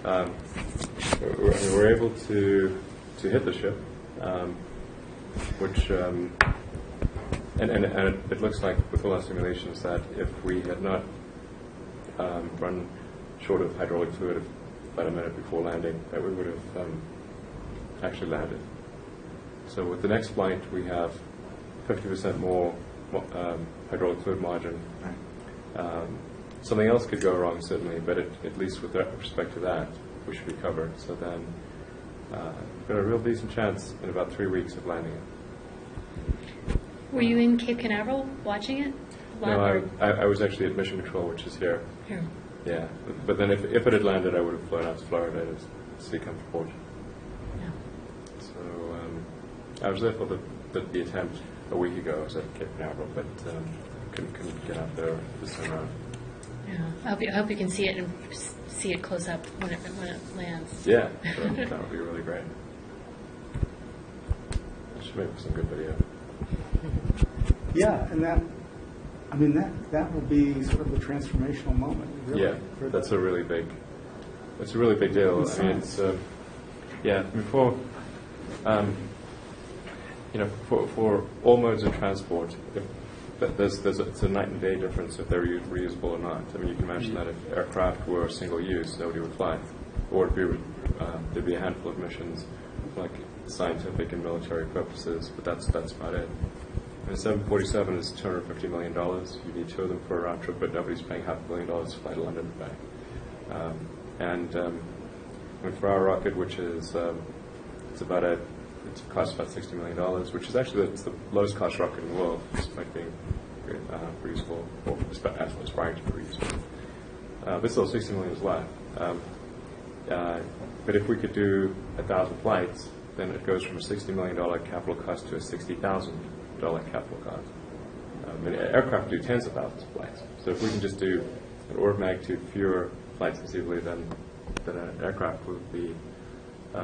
we're able to hit the ship, which and it looks like with all our simulations that if we had not run short of hydraulic fluid about a minute before landing, that we would have actually landed. So with the next flight, we have 50% more hydraulic fluid margin. Something else could go wrong, certainly, but at least with respect to that, we should be covered. So then we've got a real decent chance in about 3 weeks of landing it. Were you in Cape Canaveral watching it? No, I was actually at Mission Control, which is here. Here. Yeah, but then if it had landed, I would have flown out to Florida to see comfort. Yeah. So I was there for the attempt a week ago. I was at Cape Canaveral, but couldn't get out there this time around. Yeah, I hope you can see it and see it close up when it lands. Yeah, that would be really great. I should make some good video. Yeah, and that will be sort of a transformational moment. Really, yeah, that's a really big deal. I mean, it's before. For all modes of transport, it's a night and day difference if they're reusable or not. I mean, you can imagine that if aircraft were single use, nobody would fly, or there'd be a handful of missions, like scientific and military purposes, but that's about it. And a 747 is $250 million. You need 2 of them for a round trip, but nobody's paying $500 million to fly to London and back. And for our rocket, which is it costs about $60 million, which is actually the lowest cost rocket in the world, despite being reusable, or aspiring to be reusable. But still, $60 million is a lot. But if we could do 1,000 flights, then it goes from a $60 million capital cost to a $60,000 capital cost. And aircraft do tens of thousands of flights. So if we can just do an order of magnitude fewer flights conceivably than an aircraft would be,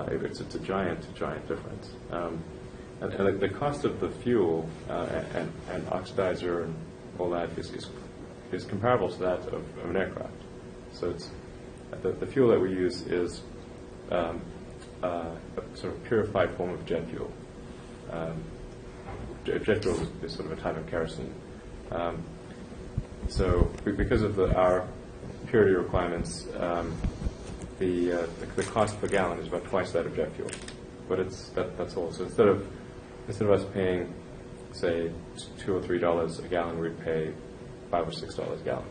it's a giant difference. And the cost of the fuel and oxidizer and all that is comparable to that of an aircraft. So it's the fuel that we use is a sort of purified form of jet fuel. Jet fuel is sort of a type of kerosene. So because of our purity requirements, the cost per gallon is about twice that of jet fuel, but that's all. So instead of us paying, say, $2 or $3 a gallon, we'd pay $5 or $6 a gallon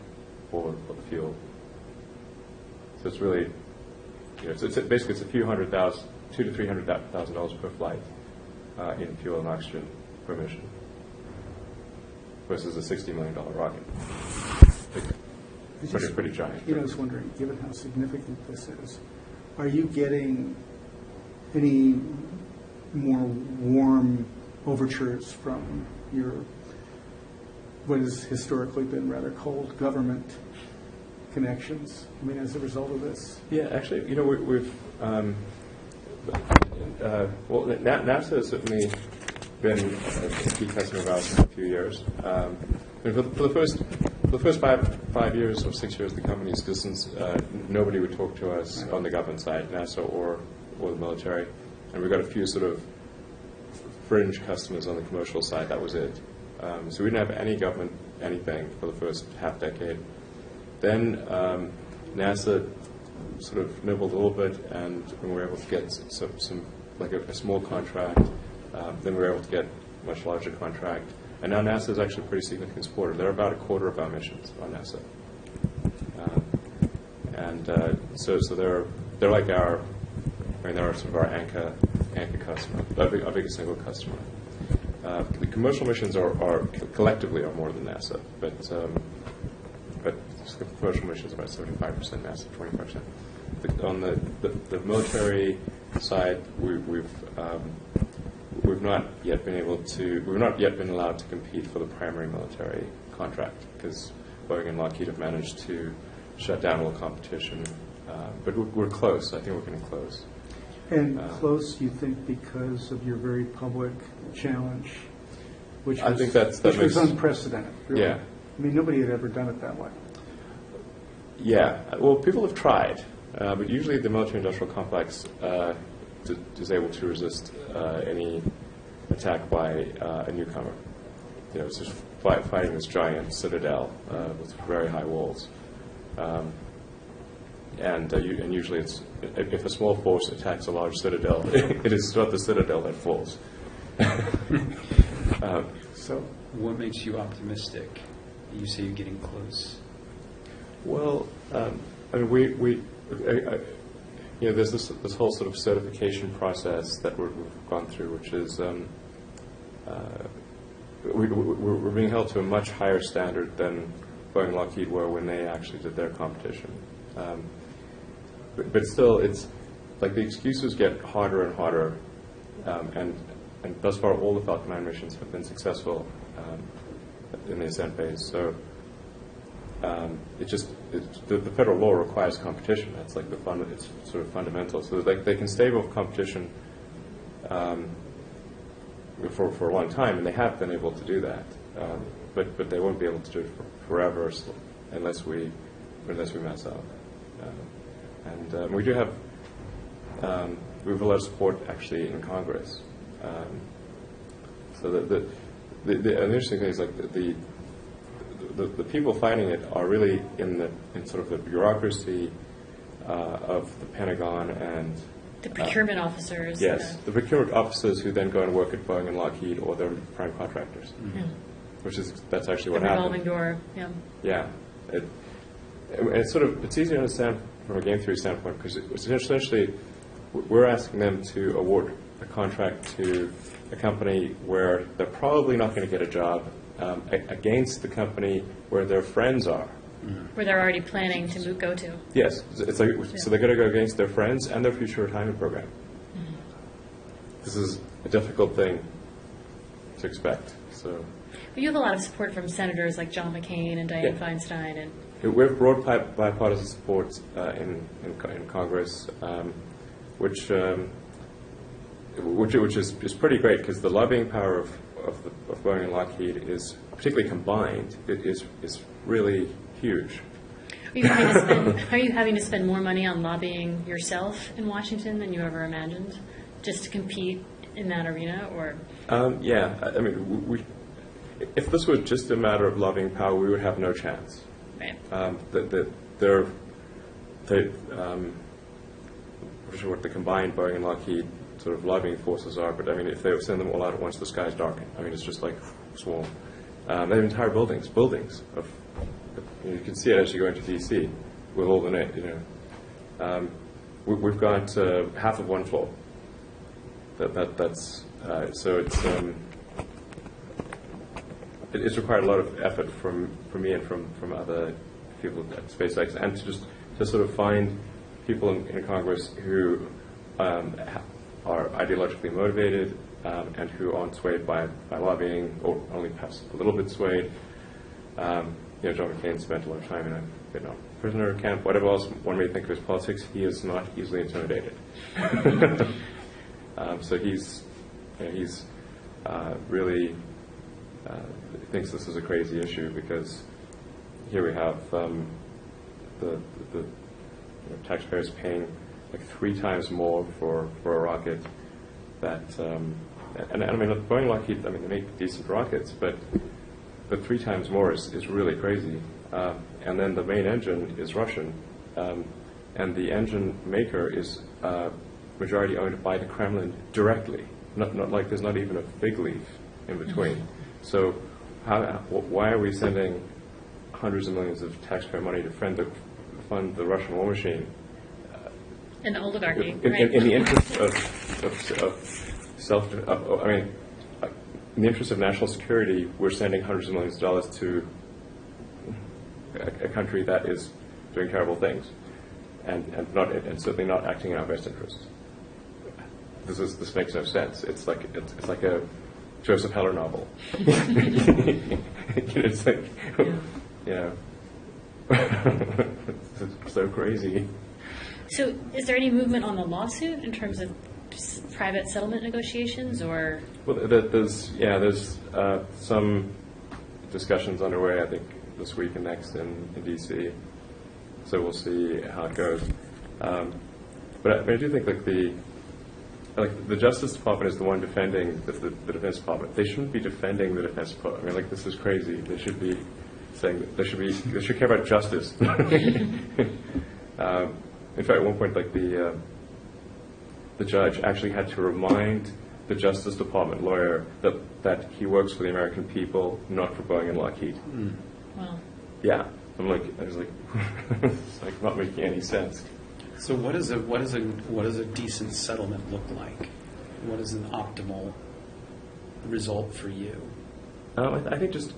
for the fuel. So it's really, basically it's a few hundred thousand, $200,000 to $300,000 per flight in fuel and oxygen per mission, versus a $60 million rocket. It's pretty giant. I was wondering, given how significant this is, are you getting any more warm overtures from what has historically been rather cold government connections? I mean, as a result of this? Yeah, actually, we've NASA has certainly been a key customer of ours for a few years. For the first five years or 6 years of the company's existence, nobody would talk to us on the government side, NASA or the military, and we got a few sort of fringe customers on the commercial side. That was it. So we didn't have any government anything for the first half decade. Then NASA sort of nibbled a little bit, and we were able to get some like a small contract. Then we were able to get a much larger contract. And now NASA is actually a pretty significant supporter. They're about a quarter of our missions on NASA. So they're like they're sort of our anchor customer, our biggest single customer. The commercial missions are collectively are more than NASA, but the commercial missions are about 75% NASA, 25%. On the military side, we've not yet been allowed to compete for the primary military contract because Boeing and Lockheed have managed to shut down all competition. But we're close. I think we're getting close. And close, you think, because of your very public challenge, which was unprecedented. Really. Yeah. I mean, nobody had ever done it that way. Yeah. Well, people have tried. But usually the military-industrial complex is able to resist any attack by a newcomer. It's just fighting this giant citadel with very high walls. And usually if a small force attacks a large citadel, it is not the citadel that falls. So what makes you optimistic? You say you're getting close. Well, I mean, there's this whole sort of certification process that we've gone through, which is we're being held to a much higher standard than Boeing and Lockheed were when they actually did their competition. But still, it's like the excuses get harder and harder, and thus far all the Falcon 9 missions have been successful in the ascent phase. So the federal law requires competition. That's like it's sort of fundamental. So like they can stave off competition for a long time, and they have been able to do that. But they won't be able to do it forever unless we mess up. And we do have we have a lot of support actually in Congress. So the interesting thing is like the people fighting it are really in sort of the bureaucracy of the Pentagon and the procurement officers. Yes, the procurement officers who then go and work at Boeing and Lockheed or their prime contractors. Mm-hmm. That's actually what the happened. revolving door. Yeah. Yeah, it's easy to understand from a game theory standpoint because essentially we're asking them to award a contract to a company where they're probably not going to get a job against the company where their friends are. Where they're already planning to go to. Yes, it's like, so they're going to go against their friends and their future retirement program. Mm-hmm. This is a difficult thing to expect. So, but you have a lot of support from senators like John McCain and Dianne Feinstein, and we have broad bipartisan support in Congress, which is pretty great because the lobbying power of Boeing and Lockheed is, particularly combined, it is really huge. Are you having to spend more money on lobbying yourself in Washington than you ever imagined, just to compete in that arena, or? Yeah, I mean, if this was just a matter of lobbying power, we would have no chance. Right. I'm not sure what the combined Boeing and Lockheed sort of lobbying forces are, but I mean, if they send them all out at once, the sky's darkened. I mean, it's just like small. They have entire buildings of. You can see it as you go into D.C. with all the we've got half of one floor. That's so it's required a lot of effort from me and from other people at SpaceX, and to sort of find people in Congress who are ideologically motivated and who aren't swayed by lobbying, or only perhaps a little bit swayed. John McCain spent a lot of time in a Vietnam prisoner camp. Whatever else one may think of his politics, he is not easily intimidated. So he's really thinks this is a crazy issue because here we have the taxpayers paying like 3 times more for a rocket that, and I mean, Boeing and Lockheed, I mean, they make decent rockets, but 3 times more is really crazy. And then the main engine is Russian, and the engine maker is majority owned by the Kremlin directly. Not like there's not even a fig leaf in between. So why are we sending hundreds of millions of taxpayer money to fund the Russian war machine? An oligarchy, in the interest of in the interest of national security, we're sending hundreds of millions of dollars to a country that is doing terrible things, and certainly not acting in our best interests. This makes no sense. It's like a Joseph Heller novel. It's like, it's so crazy. So, is there any movement on the lawsuit in terms of private settlement negotiations, or? Well, there's some discussions underway, I think, this week and next in D.C. So we'll see how it goes. But I do think the Justice Department is the one defending the Defense Department. They shouldn't be defending the Defense Department. I mean, this is crazy. They should be saying that they should care about justice. In fact, at one point, the judge actually had to remind the Justice Department lawyer that he works for the American people, not for Boeing and Lockheed. Wow. Yeah, I was like, it's like not making any sense. So what does a decent settlement look like? What is an optimal result for you? I think just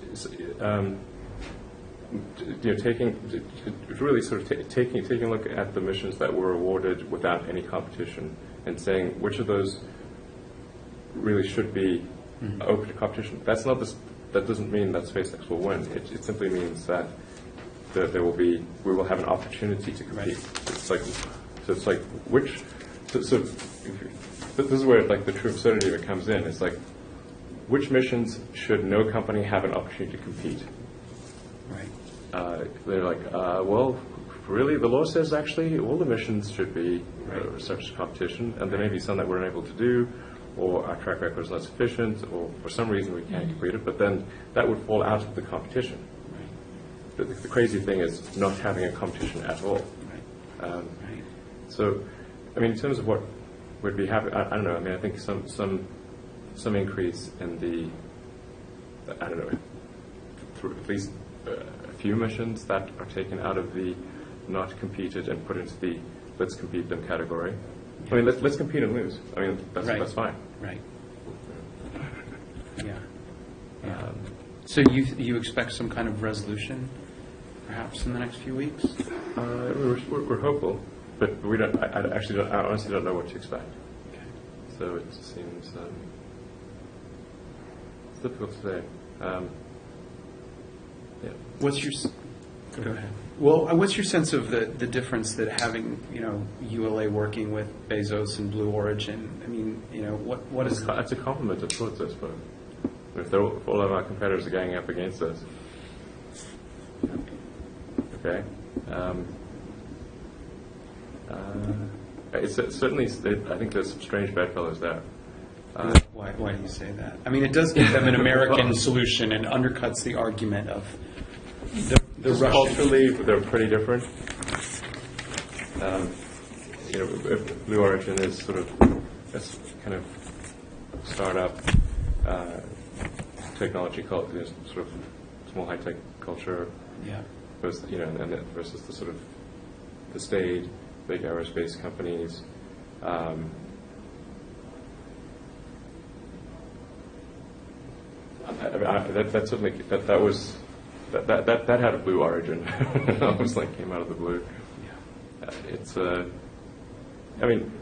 really sort of taking a look at the missions that were awarded without any competition and saying which of those really should be open to competition. That doesn't mean that SpaceX will win. It simply means that we will have an opportunity to compete. Right. This is where the true absurdity of it comes in. It's like, which missions should no company have an opportunity to compete? Right. They're like, well, really, the law says actually all the missions should be such competition, and there may be some that we're unable to do, or our track record is not sufficient, or for some reason we can't complete it, but then that would fall out of the competition. Right. The crazy thing is not having a competition at all. Right. Right. So, I mean, in terms of what would be happening, I don't know. I mean, I think some increase in the, I don't know, through at least a few missions that are taken out of the not competed and put into the let's compete them category. I mean, let's compete and lose. I mean, that's fine. Right. Yeah. Yeah. So you expect some kind of resolution, perhaps in the next few weeks? We're hopeful, but we don't. I honestly don't know what to expect. Okay. So it seems it's difficult to say. Yeah. Go ahead. Well, what's your sense of the difference that having ULA working with Bezos and Blue Origin? I mean, what is It's a compliment of sorts, I suppose. If all of our competitors are going up against us, okay. It's certainly. I think there's some strange bedfellows there. Why do you say that? I mean, it does give them an American solution and undercuts the argument of the Russian. Culturally, they're pretty different. Blue Origin is sort of this kind of startup technology culture, sort of small high-tech culture. Yeah. Versus, versus the sort of the state, big aerospace companies. That certainly that had a blue origin. It was came out of the blue. Yeah. It's I mean,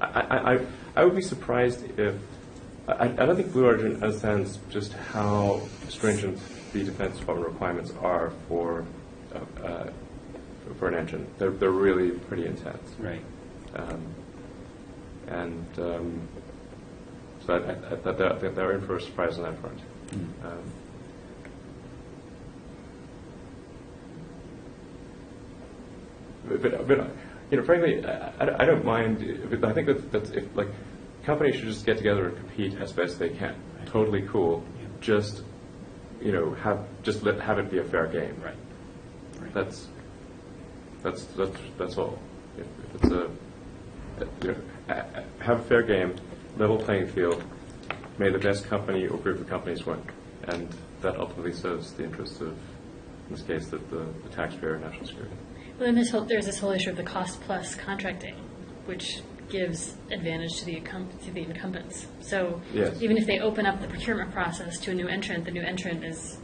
I would be surprised if I don't think Blue Origin understands just how stringent the Defense Department requirements are for an engine. They're really pretty intense. Right. So I think they're in for a surprise on that front. But frankly, I don't mind. But I think that's if companies should just get together and compete as best they can. Right. Totally cool. Yeah. Just have it be a fair game. Right. Right. That's all. If it's have a fair game, level playing field. May the best company or group of companies win, and that ultimately serves the interests of, in this case, the taxpayer and national security. Well, then there's this whole issue of the cost plus contracting, which gives advantage to the incumbents. So Yes. even if they open up the procurement process to a new entrant, the new entrant is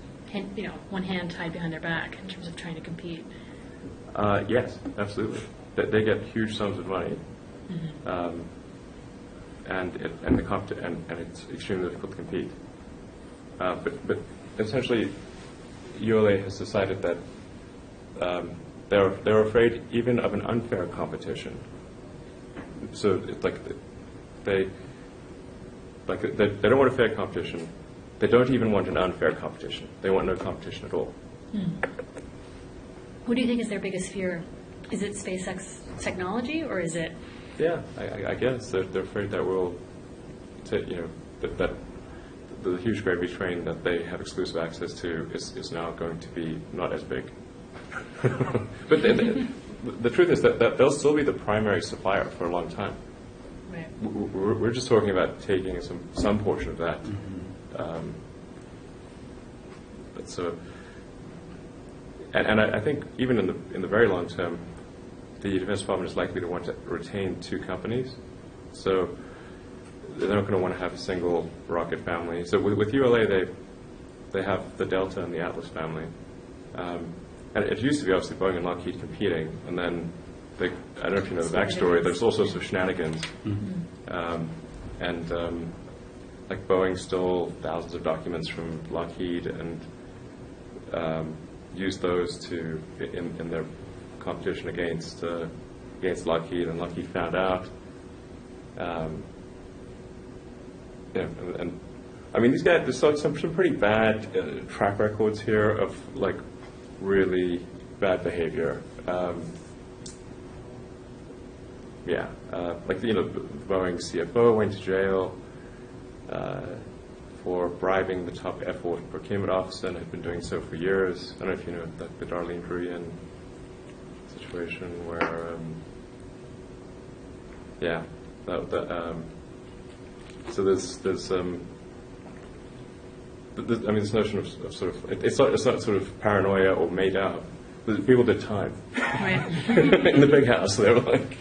one hand tied behind their back in terms of trying to compete. Yes, absolutely. They get huge sums of money, and it's extremely difficult to compete. But essentially, ULA has decided that they're afraid even of an unfair competition. So it's they don't want a fair competition. They don't even want an unfair competition. They want no competition at all. What do you think is their biggest fear Is it SpaceX technology, or is it? Yeah, I guess they're afraid that we'll, that the huge gravy train that they have exclusive access to is now going to be not as big. But the truth is that they'll still be the primary supplier for a long time. Right. We're just talking about taking some portion of that. But so, and I think even in the very long term, the Defense Department is likely to want to retain two companies. So they're not going to want to have a single rocket family. So with ULA, they have the Delta and the Atlas family. And it used to be obviously Boeing and Lockheed competing, and then I don't know if you know the backstory. There's all sorts of shenanigans, like Boeing stole thousands of documents from Lockheed and used those in their competition against Lockheed, and Lockheed found out. And I mean, these guys, there's some pretty bad track records here of like really bad behavior. Like Boeing CFO went to jail for bribing the top F-4 procurement officer and had been doing so for years. I don't know if you know the Darlene Gruyan situation where, so there's this notion of sort of it's not sort of paranoia or made up. People did time Right. in the big house. They were like,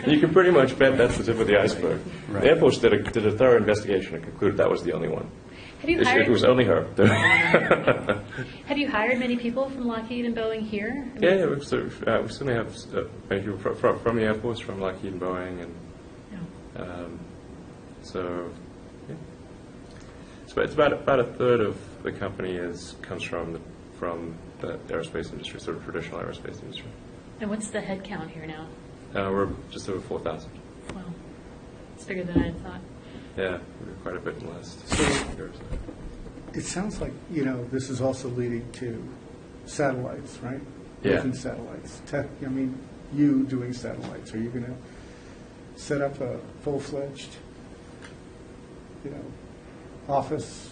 you can pretty much bet that's the tip of the iceberg. Right. The Air Force did a thorough investigation and concluded that was the only one. Have you It hired? was only her. Have you hired many people from Lockheed and Boeing here? I mean, Yeah, we certainly have many people from the Air Force, from Lockheed and Boeing, and so yeah. It's about a third of the company comes from the aerospace industry, sort of traditional aerospace industry. And what's the head count here now? We're just over 4,000. Wow, it's bigger than I had thought. Yeah, we were quite a bit in the last year or so. It sounds like, this is also leading to satellites, right? Yeah. Different satellites. You doing satellites. Are you going to set up a full-fledged, office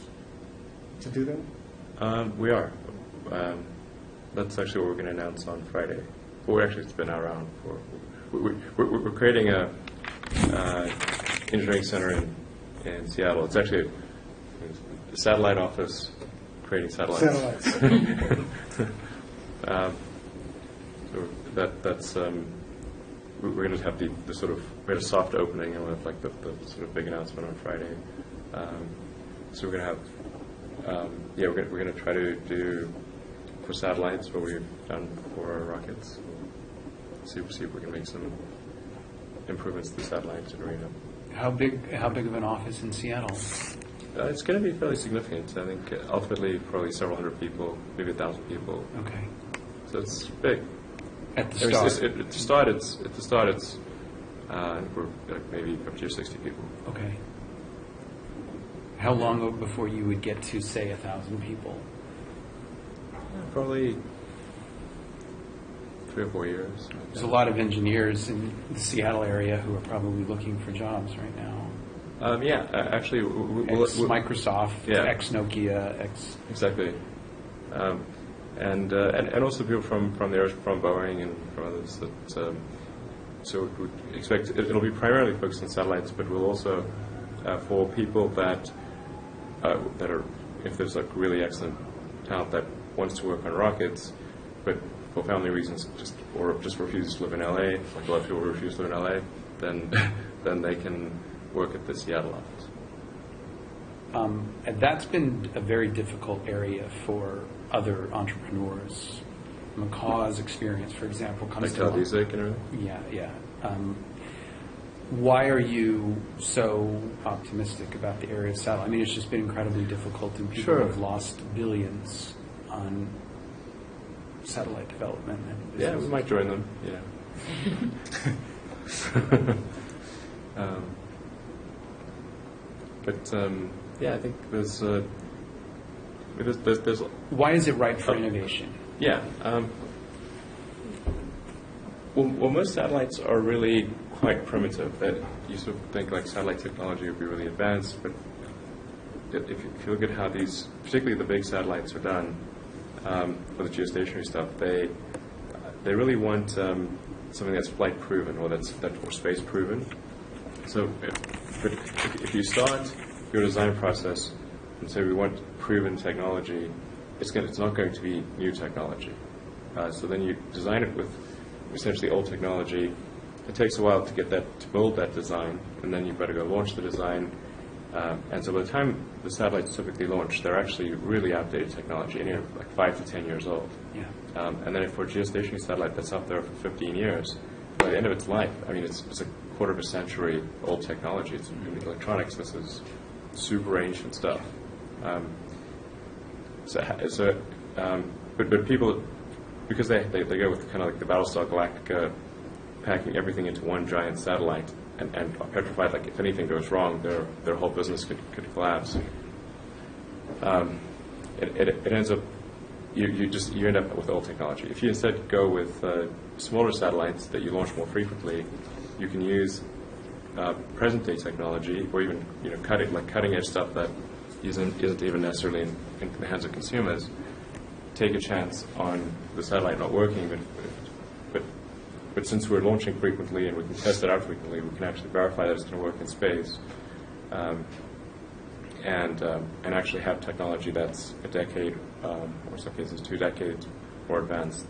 to do that? We are. That's actually what we're going to announce on Friday. Well, actually, it's been around for. We're creating a engineering center in Seattle. It's actually a satellite office creating satellites. Satellites. So that's we're going to have the sort of we had a soft opening and we'll have like the sort of big announcement on Friday. So we're going to have we're going to try to do for satellites what we've done for rockets. See if we can make some improvements to the satellite arena. How big of an office in Seattle? It's going to be fairly significant. I think ultimately probably several hundred people, maybe 1,000 people. Okay. So it's big. At the I mean, start? at the start, it's we're like maybe 50 or 60 people. Okay. How long before you would get to, say, 1,000 people? Probably 3 or 4 years. There's a lot of engineers in the Seattle area who are probably looking for jobs right now. Actually, Ex-Microsoft, Yeah. ex-Nokia, ex... Exactly. And also people from Boeing and from others. So we expect it'll be primarily focused on satellites, but we'll also for people that are, if there's like really excellent talent that wants to work on rockets, but for family reasons just refuses to live in LA, like a lot of people refuse to live in LA, then they can work at the Seattle office. And that's been a very difficult area for other entrepreneurs. McCaw's experience, for example, comes Like to mind. Taldezic and everything? Yeah. Why are you so optimistic about the area of satellite? I mean, it's just been incredibly difficult, and people Sure. have lost billions on satellite development. And Yeah, we might join them. Yeah. I think there's Why is it ripe for innovation? yeah. Well, most satellites are really quite primitive. That you sort of think like satellite technology would be really advanced, but if you look at how these, particularly the big satellites, are done for the geostationary stuff, they really want something that's flight proven or or space proven. So, if you start your design process and say we want proven technology, it's not going to be new technology. So then you design it with essentially old technology. It takes a while to build that design, and then you've got to go launch the design. And so by the time the satellites typically launch, they're actually really outdated technology, like 5 to 10 years old. Yeah. And then for a geostationary satellite that's up there for 15 years, by the end of its life, I mean, it's a quarter of a century old technology. It's in electronics. This is super ancient stuff. But people, because they go with kind of like the Battlestar Galactica, packing everything into one giant satellite, and are petrified, like if anything goes wrong, their whole business could collapse. It ends up, you end up with old technology. If you instead go with smaller satellites that you launch more frequently, you can use present day technology, or even cutting edge stuff that isn't even necessarily in the hands of consumers. Take a chance on the satellite not working, but since we're launching frequently and we can test it out frequently, we can actually verify that it's going to work in space, and actually have technology that's a decade, or in some cases 2 decades, more advanced.